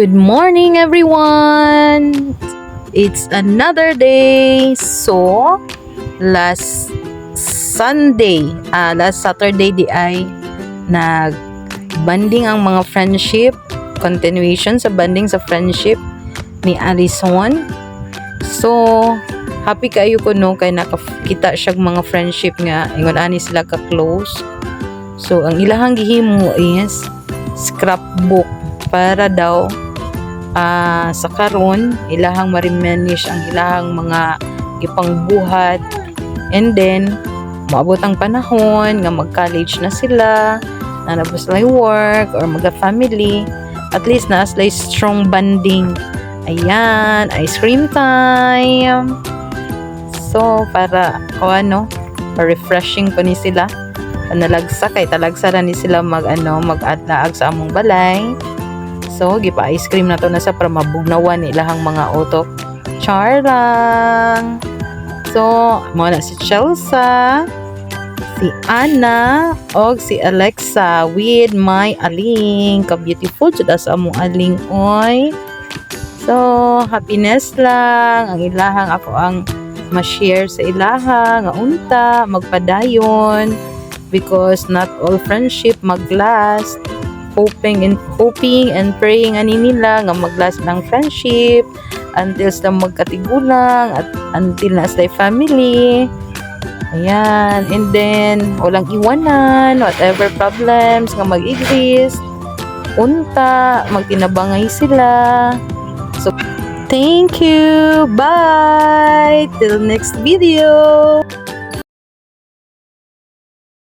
Good morning, everyone! It's another day. So, last Saturday di ay nag-banding ang mga friendship, continuation sa banding sa friendship ni Alison. So, happy kayo ko no kay nakakita siya mga friendship nga ingon ani sila ka close. So, ang ilahang gihimo is scrapbook para daw sa karon ilahang ma-reminisce ang ilahang mga ipangbuhat, and then maabot ang panahon nga mag-college na sila, nanapos na work or mag-family, at least na sila strong bonding. Ayan, ice cream time. So para refreshing po ni sila panalagsa kay talagsa ra ni sila mag-adlaag sa among balay. So gipa-ice cream na to na sa para mabugnawan ilahang mga utok. Char lang. So mo na si Chelsea, si Anna, og si Alexa with my aling ka-beautiful jud sa among aling oy. So happiness lang ang ilahang ako ang ma-share sa ilaha nga unta magpadayon, because not all friendship mag-last. Hoping and praying ani nila nga mag-last ng friendship until sila magkatigulang at until na sila family. Ayan, and then walang iwanan, whatever problems nga mag-exist, unta magtinabangay sila. So thank you, bye till next video.